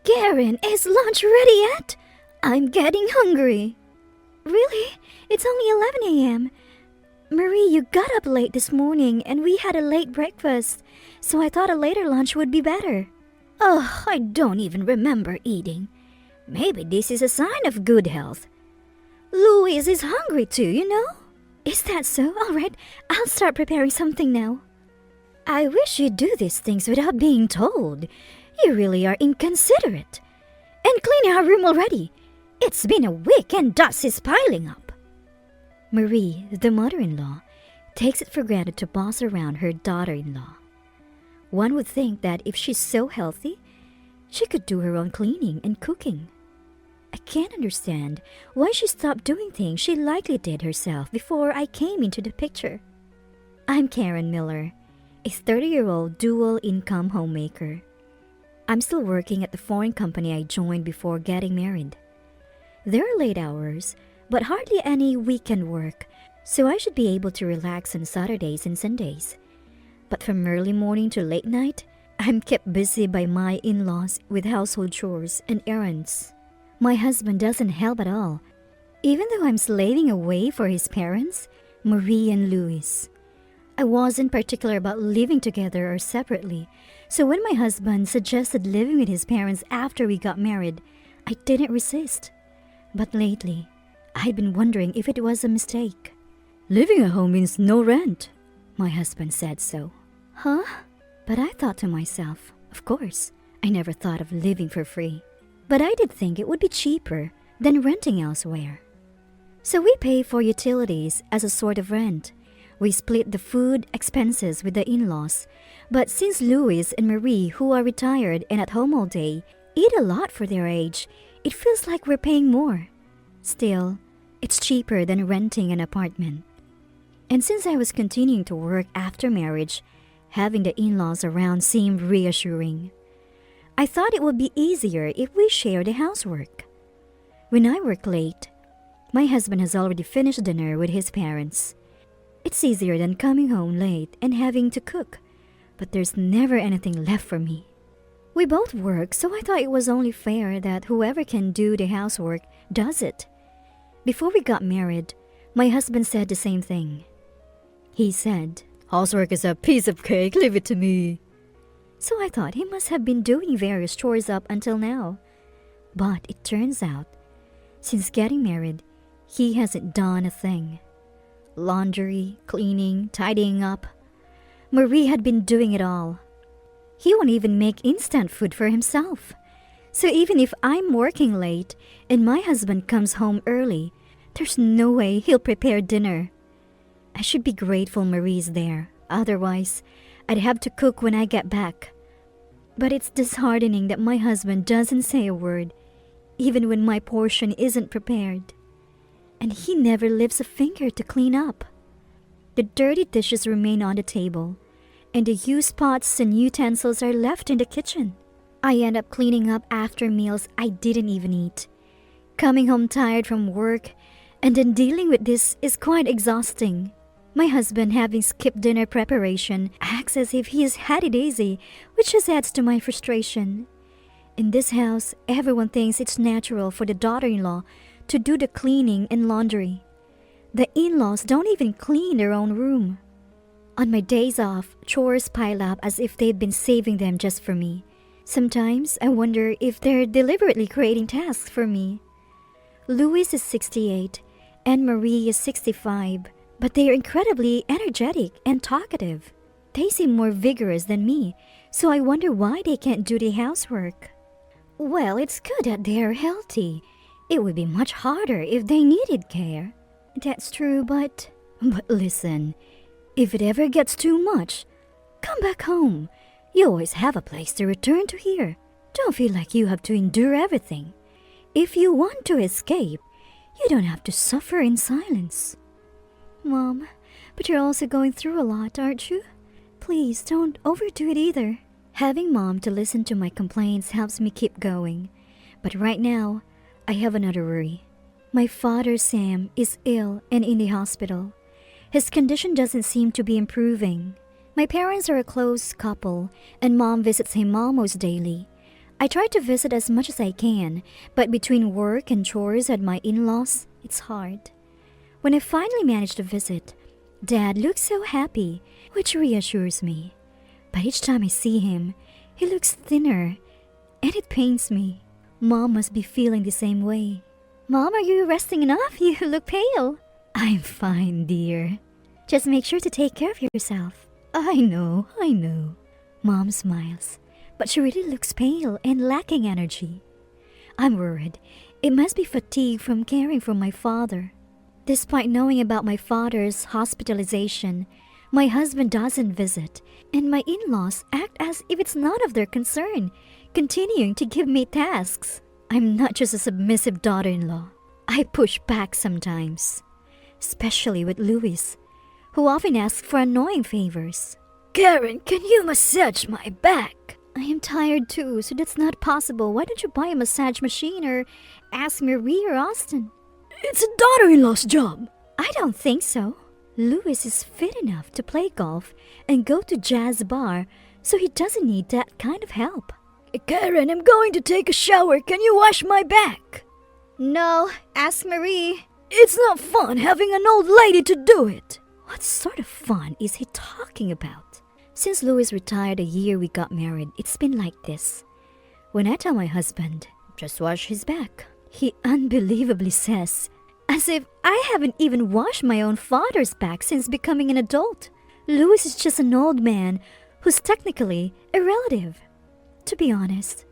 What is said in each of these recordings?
Karen, is lunch ready yet? I'm getting hungry. Really? It's only 11 a.m. Marie, you got up late this morning and we had a late breakfast, so I thought a later lunch would be better. Oh, I don't even remember eating. Maybe this is a sign of good health. Louise is hungry too, you know? Is that so? Alright, I'll start preparing something now. I wish you'd do these things without being told. You really are inconsiderate. And clean our room already. It's been a week and dust is piling up. Marie, the mother-in-law, takes it for granted to boss around her daughter-in-law. One would think that if she's so healthy, she could do her own cleaning and cooking. I can't understand why she stopped doing things she likely did herself before I came into the picture. I'm Karen Miller, a 30-year-old dual-income homemaker. I'm still working at the foreign company I joined before getting married. There are late hours, but hardly any weekend work, so I should be able to relax on Saturdays and Sundays. But from early morning to late night, I'm kept busy by my in-laws with household chores and errands. My husband doesn't help at all, even though I'm slaving away for his parents, Marie and Louis. I wasn't particular about living together or separately, so when my husband suggested living with his parents after we got married, I didn't resist. But lately, I'd been wondering if it was a mistake. Living at home means no rent, my husband said so. Huh? But I thought to myself, of course, I never thought of living for free. But I did think it would be cheaper than renting elsewhere. So we pay for utilities as a sort of rent. We split the food expenses with the in-laws. But since Louis and Marie, who are retired and at home all day, eat a lot for their age, it feels like we're paying more. Still, it's cheaper than renting an apartment. And since I was continuing to work after marriage, having the in-laws around seemed reassuring. I thought it would be easier if we shared the housework. When I work late, my husband has already finished dinner with his parents. It's easier than coming home late and having to cook, but there's never anything left for me. We both work, so I thought it was only fair that whoever can do the housework does it. Before we got married, my husband said the same thing. He said, "Housework is a piece of cake, leave it to me." So I thought he must have been doing various chores up until now. But it turns out, since getting married, he hasn't done a thing. Laundry, cleaning, tidying up. Marie had been doing it all. He won't even make instant food for himself. So even if I'm working late and my husband comes home early, there's no way he'll prepare dinner. I should be grateful Marie's there. Otherwise, I'd have to cook when I get back. But it's disheartening that my husband doesn't say a word, even when my portion isn't prepared. And he never lifts a finger to clean up. The dirty dishes remain on the table, and the used pots and utensils are left in the kitchen. I end up cleaning up after meals I didn't even eat. Coming home tired from work, and then dealing with this is quite exhausting. My husband, having skipped dinner preparation, acts as if he has had it easy, which just adds to my frustration. In this house, everyone thinks it's natural for the daughter-in-law to do the cleaning and laundry. The in-laws don't even clean their own room. On my days off, chores pile up as if they'd been saving them just for me. Sometimes I wonder if they're deliberately creating tasks for me. Louis is 68 and Marie is 65. But they are incredibly energetic and talkative. They seem more vigorous than me, so I wonder why they can't do the housework. Well, it's good that they are healthy. It would be much harder if they needed care. That's true, but listen, if it ever gets too much, come back home. You always have a place to return to here. Don't feel like you have to endure everything. If you want to escape, you don't have to suffer in silence. Mom, but you're also going through a lot, aren't you? Please don't overdo it either. Having Mom to listen to my complaints helps me keep going. But right now, I have another worry. My father, Sam, is ill and in the hospital. His condition doesn't seem to be improving. My parents are a close couple, and Mom visits him almost daily. I try to visit as much as I can, but between work and chores at my in-laws, it's hard. When I finally manage to visit, Dad looks so happy, which reassures me. But each time I see him, he looks thinner, and it pains me. Mom must be feeling the same way. Mom, are you resting enough? You look pale. I'm fine, dear. Just make sure to take care of yourself. I know. Mom smiles, but she really looks pale and lacking energy. I'm worried. It must be fatigue from caring for my father. Despite knowing about my father's hospitalization, my husband doesn't visit, and my in-laws act as if it's none of their concern, continuing to give me tasks. I'm not just a submissive daughter-in-law. I push back sometimes, especially with Louis, who often asks for annoying favors. Karen, can you massage my back? I am tired too, so that's not possible. Why don't you buy a massage machine or ask Marie or Austin? It's a daughter-in-law's job. I don't think so. Louis is fit enough to play golf and go to jazz bar, so he doesn't need that kind of help. Karen, I'm going to take a shower. Can you wash my back? No, ask Marie. It's not fun having an old lady to do it. What sort of fun is he talking about? Since Louis retired the year we got married, it's been like this. When I tell my husband, just wash his back, he unbelievably says, as if I haven't even washed my own father's back since becoming an adult. Louis is just an old man who's technically a relative. To be honest,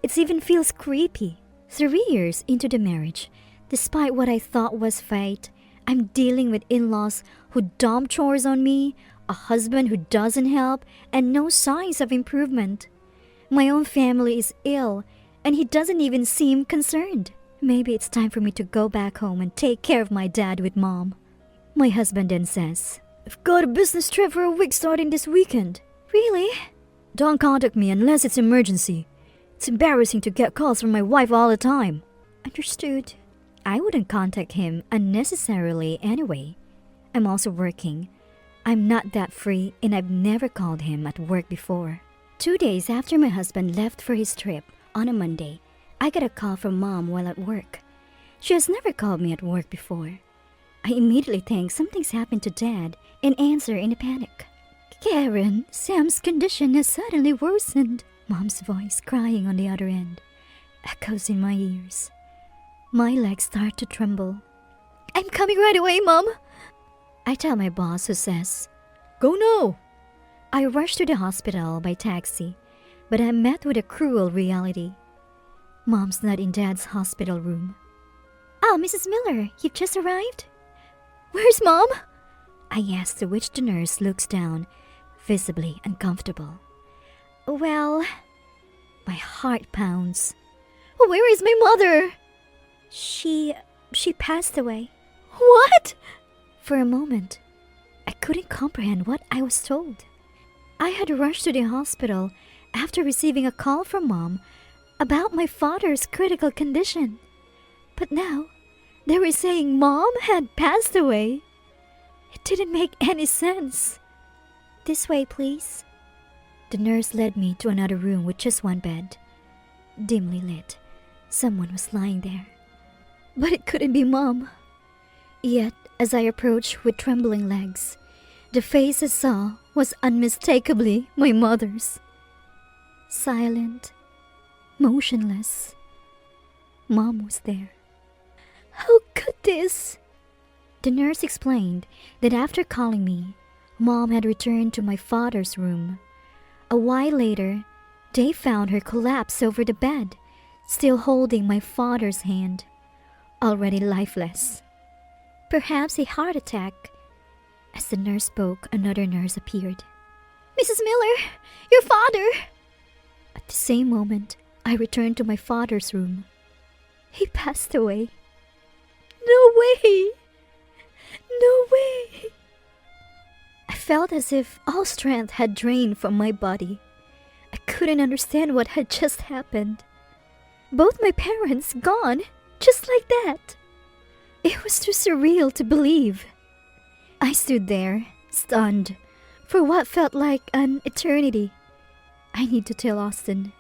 it even feels creepy. 3 years into the marriage, despite what I thought was fate, I'm dealing with in-laws who dump chores on me, a husband who doesn't help, and no signs of improvement. My own family is ill, and he doesn't even seem concerned. Maybe it's time for me to go back home and take care of my dad with Mom. My husband then says, I've got a business trip for a week starting this weekend. Really? Don't contact me unless it's emergency. It's embarrassing to get calls from my wife all the time. Understood. I wouldn't contact him unnecessarily anyway. I'm also working. I'm not that free, and I've never called him at work before. 2 days after my husband left for his trip, on a Monday, I got a call from Mom while at work. She has never called me at work before. I immediately think something's happened to Dad and answer in a panic. Karen, Sam's condition has suddenly worsened. Mom's voice crying on the other end echoes in my ears. My legs start to tremble. I'm coming right away, Mom. I tell my boss, who says, Go now. I rush to the hospital by taxi, but I'm met with a cruel reality. Mom's not in Dad's hospital room. Oh, Mrs. Miller, you've just arrived? Where's Mom? I ask, to which the nurse looks down, visibly uncomfortable. Well, my heart pounds. Where is my mother? She passed away. What? For a moment, I couldn't comprehend what I was told. I had rushed to the hospital after receiving a call from Mom about my father's critical condition. But now, they were saying Mom had passed away. It didn't make any sense. This way, please. The nurse led me to another room with just one bed. Dimly lit, someone was lying there. But it couldn't be Mom. Yet, as I approached with trembling legs, the face I saw was unmistakably my mother's. Silent, motionless. Mom was there. How could this? The nurse explained that after calling me, Mom had returned to my father's room. A while later, they found her collapsed over the bed, still holding my father's hand, already lifeless. Perhaps a heart attack. As the nurse spoke, another nurse appeared. Mrs. Miller, your father! At the same moment, I returned to my father's room. He passed away. No way! No way! I felt as if all strength had drained from my body. I couldn't understand what had just happened. Both my parents gone, just like that. It was too surreal to believe. I stood there, stunned, for what felt like an eternity. I need to tell Austin.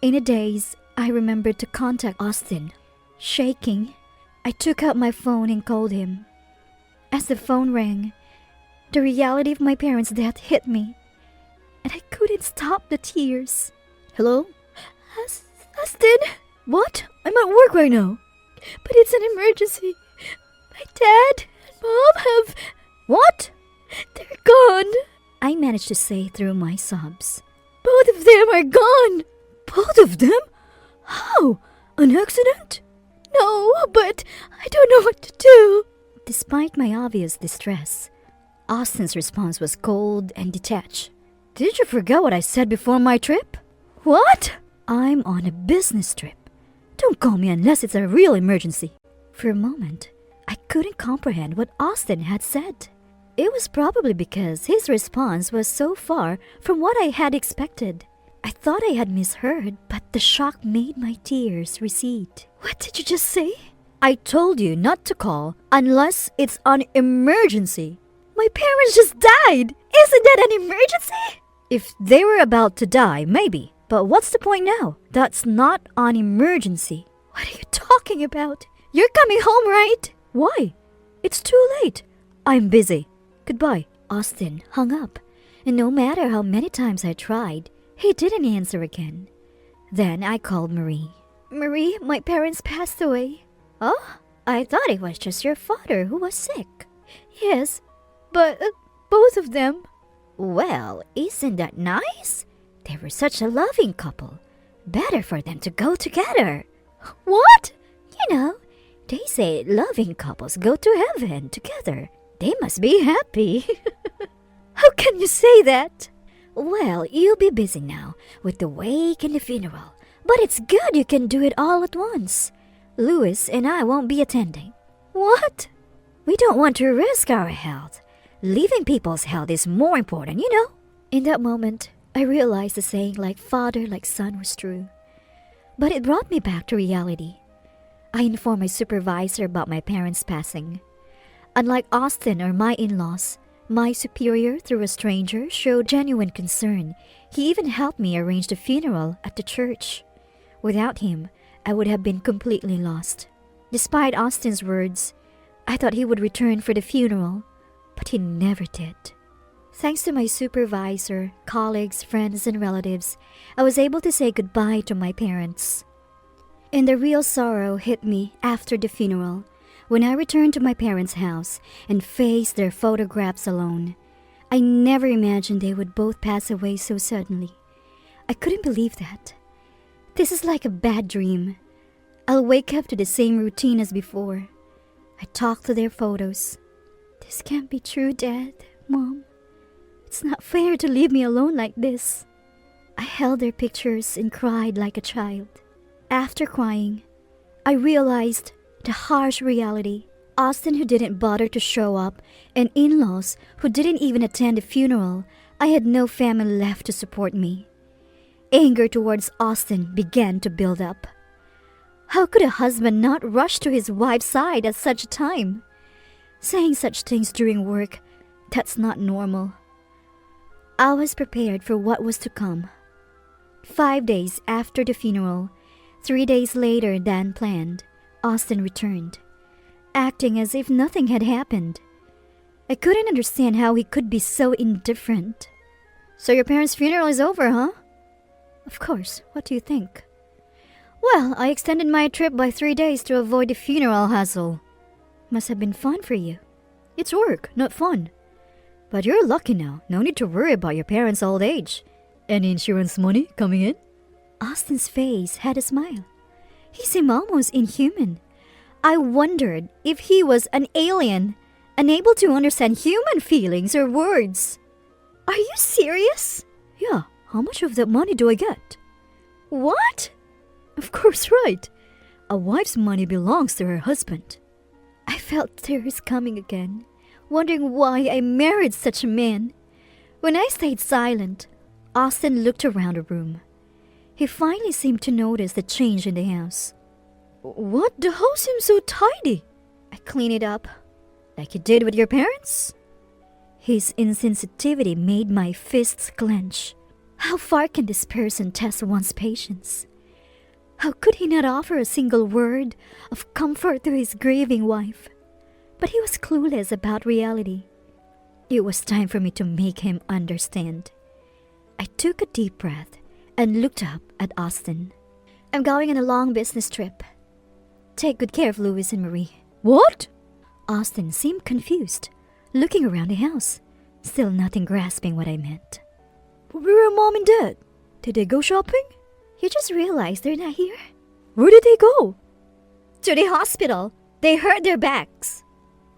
In a daze, I remembered to contact Austin. Shaking, I took out my phone and called him. As the phone rang, the reality of my parents' death hit me, and I couldn't stop the tears. Hello? Austin? What? I'm at work right now. But it's an emergency. My dad and mom have... What? They're gone. I managed to say through my sobs. Both of them are gone. Both of them? How? An accident? No, but I don't know what to do. Despite my obvious distress, Austin's response was cold and detached. Did you forget what I said before my trip? What? I'm on a business trip. Don't call me unless it's a real emergency. For a moment, I couldn't comprehend what Austin had said. It was probably because his response was so far from what I had expected. I thought I had misheard, but the shock made my tears recede. What did you just say? I told you not to call unless it's an emergency. My parents just died. Isn't that an emergency? If they were about to die, maybe. But what's the point now? That's not an emergency. What are you talking about? You're coming home, right? Why? It's too late. I'm busy. Goodbye. Austin hung up, and no matter how many times I tried, he didn't answer again. Then I called Marie. Marie, my parents passed away. Oh, I thought it was just your father who was sick. Yes, but both of them. Well, isn't that nice? They were such a loving couple. Better for them to go together. What? You know, they say loving couples go to heaven together. They must be happy. How can you say that? Well, you'll be busy now with the wake and the funeral. But it's good you can do it all at once. Louis and I won't be attending. What? We don't want to risk our health. Leaving people's health is more important, you know. In that moment, I realized the saying like father, like son was true. But it brought me back to reality. I informed my supervisor about my parents' passing. Unlike Austin or my in-laws, my superior, through a stranger, showed genuine concern. He even helped me arrange the funeral at the church. Without him, I would have been completely lost. Despite Austin's words, I thought he would return for the funeral, but he never did. Thanks to my supervisor, colleagues, friends, and relatives, I was able to say goodbye to my parents. And the real sorrow hit me after the funeral, when I returned to my parents' house and faced their photographs alone. I never imagined they would both pass away so suddenly. I couldn't believe that. This is like a bad dream. I'll wake up to the same routine as before. I talk to their photos. This can't be true, Dad, Mom. It's not fair to leave me alone like this. I held their pictures and cried like a child. After crying, I realized the harsh reality. Austin, who didn't bother to show up, and in-laws who didn't even attend the funeral. I had no family left to support me. Anger towards Austin began to build up. How could a husband not rush to his wife's side at such a time? Saying such things during work, that's not normal. I was prepared for what was to come. 5 days after the funeral, 3 days later than planned, Austin returned, acting as if nothing had happened. I couldn't understand how he could be so indifferent. So your parents' funeral is over, huh? Of course. What do you think? Well, I extended my trip by 3 days to avoid the funeral hassle. Must have been fun for you. It's work, not fun. But you're lucky now. No need to worry about your parents' old age. Any insurance money coming in? Austin's face had a smile. He seemed almost inhuman. I wondered if he was an alien, unable to understand human feelings or words. Are you serious? Yeah. How much of that money do I get? What? Of course, right. A wife's money belongs to her husband. I felt tears coming again, wondering why I married such a man. When I stayed silent, Austin looked around the room. He finally seemed to notice the change in the house. What? The house seems so tidy. I cleaned it up. Like you did with your parents? His insensitivity made my fists clench. How far can this person test one's patience? How could he not offer a single word of comfort to his grieving wife? But he was clueless about reality. It was time for me to make him understand. I took a deep breath and looked up at Austin. I'm going on a long business trip. Take good care of Louis and Marie. What? Austin seemed confused, looking around the house, still nothing grasping what I meant. Where are Mom and Dad? Did they go shopping? You just realized they're not here? Where did they go? To the hospital. They hurt their backs.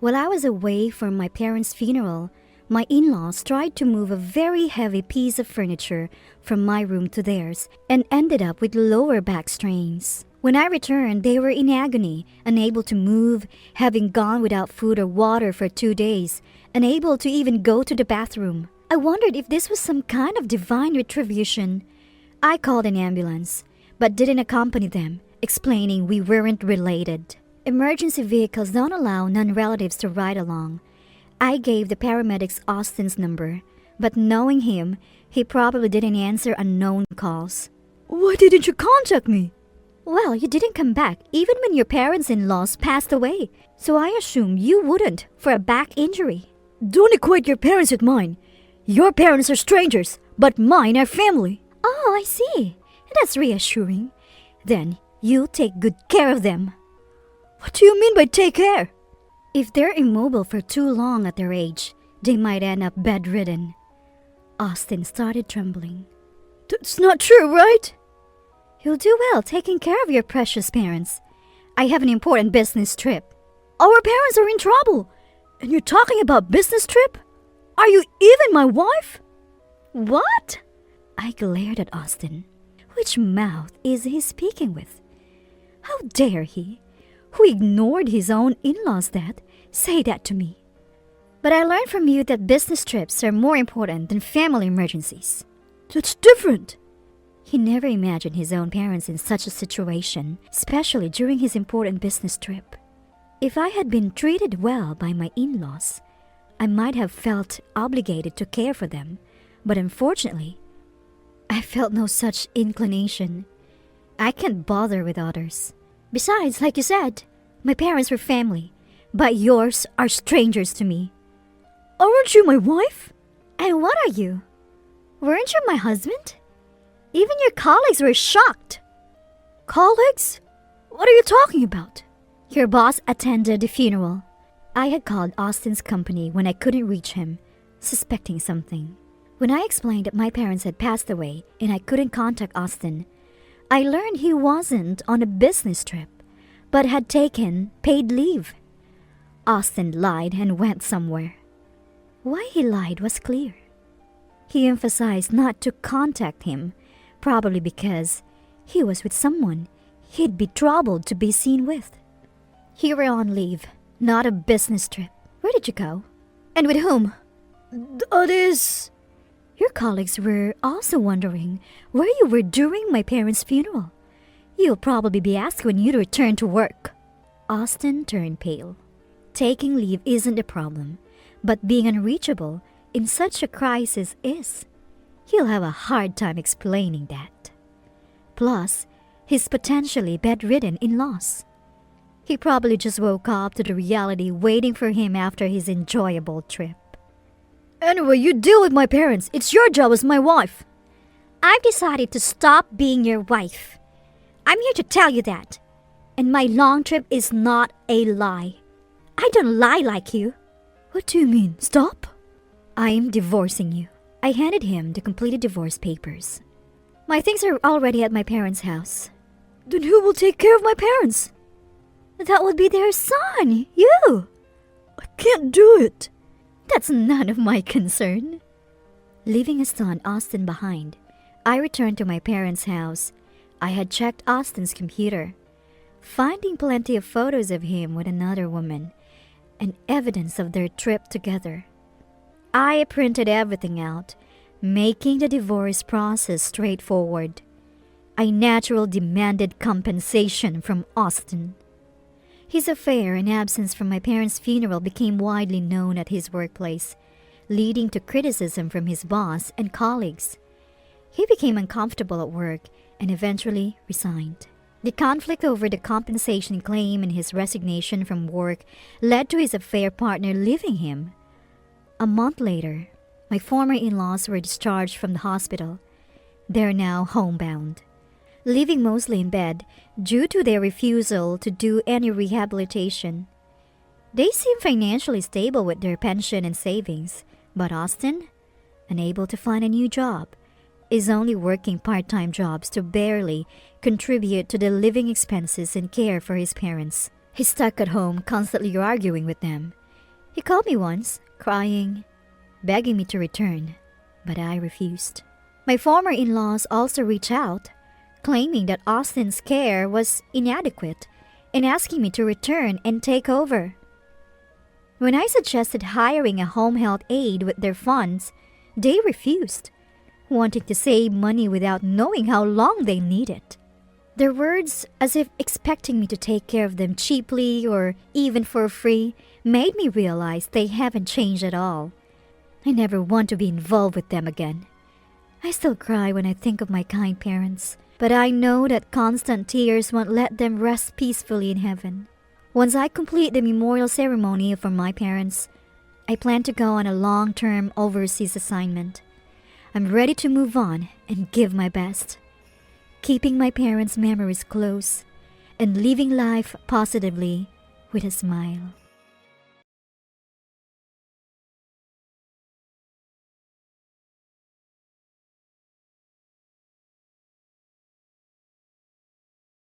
While I was away from my parents' funeral, my in-laws tried to move a very heavy piece of furniture from my room to theirs and ended up with lower back strains. When I returned, they were in agony, unable to move, having gone without food or water for 2 days, unable to even go to the bathroom. I wondered if this was some kind of divine retribution. I called an ambulance, but didn't accompany them, explaining we weren't related. Emergency vehicles don't allow non-relatives to ride along. I gave the paramedics Austin's number, but knowing him, he probably didn't answer unknown calls. Why didn't you contact me? Well, you didn't come back even when your parents-in-laws passed away, so I assumed you wouldn't for a back injury. Don't equate your parents with mine. Your parents are strangers, but mine are family. Oh, I see. That's reassuring. Then you take good care of them. What do you mean by take care? If they're immobile for too long at their age, they might end up bedridden. Austin started trembling. That's not true, right? You'll do well taking care of your precious parents. I have an important business trip. Our parents are in trouble. And you're talking about business trip? Are you even my wife? What? I glared at Austin. Which mouth is he speaking with? How dare he, who ignored his own in-laws say that to me? But I learned from you that business trips are more important than family emergencies. That's different. He never imagined his own parents in such a situation, especially during his important business trip. If I had been treated well by my in-laws, I might have felt obligated to care for them, but unfortunately, I felt no such inclination. I can't bother with others. Besides, like you said, my parents were family, but yours are strangers to me. Aren't you my wife? And what are you? Weren't you my husband? Even your colleagues were shocked. Colleagues? What are you talking about? Your boss attended the funeral. I had called Austin's company when I couldn't reach him, suspecting something. When I explained that my parents had passed away and I couldn't contact Austin, I learned he wasn't on a business trip, but had taken paid leave. Austin lied and went somewhere. Why he lied was clear. He emphasized not to contact him, probably because he was with someone he'd be troubled to be seen with. You were on leave, not a business trip. Where did you go? And with whom? That is... Your colleagues were also wondering where you were during my parents' funeral. You'll probably be asked when you return to work. Austin turned pale. Taking leave isn't a problem, but being unreachable in such a crisis is. He'll have a hard time explaining that. Plus, he's potentially bedridden in-laws. He probably just woke up to the reality waiting for him after his enjoyable trip. Anyway, you deal with my parents. It's your job as my wife. I've decided to stop being your wife. I'm here to tell you that. And my long trip is not a lie. I don't lie like you. What do you mean, stop? I'm divorcing you. I handed him the completed divorce papers. My things are already at my parents' house. Then who will take care of my parents? That would be their son, you. I can't do it. That's none of my concern. Leaving his son Austin behind, I returned to my parents' house. I had checked Austin's computer, finding plenty of photos of him with another woman and evidence of their trip together. I printed everything out, making the divorce process straightforward. I naturally demanded compensation from Austin. His affair and absence from my parents' funeral became widely known at his workplace, leading to criticism from his boss and colleagues. He became uncomfortable at work and eventually resigned. The conflict over the compensation claim and his resignation from work led to his affair partner leaving him. A month later, my former in-laws were discharged from the hospital. They're now homebound, living mostly in bed due to their refusal to do any rehabilitation. They seem financially stable with their pension and savings, but Austin, unable to find a new job, is only working part-time jobs to barely contribute to the living expenses and care for his parents. He's stuck at home constantly arguing with them. He called me once, crying, begging me to return, but I refused. My former in-laws also reached out, claiming that Austin's care was inadequate and asking me to return and take over. When I suggested hiring a home health aide with their funds, they refused, wanting to save money without knowing how long they need it. Their words, as if expecting me to take care of them cheaply or even for free, made me realize they haven't changed at all. I never want to be involved with them again. I still cry when I think of my kind parents, but I know that constant tears won't let them rest peacefully in heaven. Once I complete the memorial ceremony for my parents, I plan to go on a long-term overseas assignment. I'm ready to move on and give my best, keeping my parents' memories close and living life positively with a smile.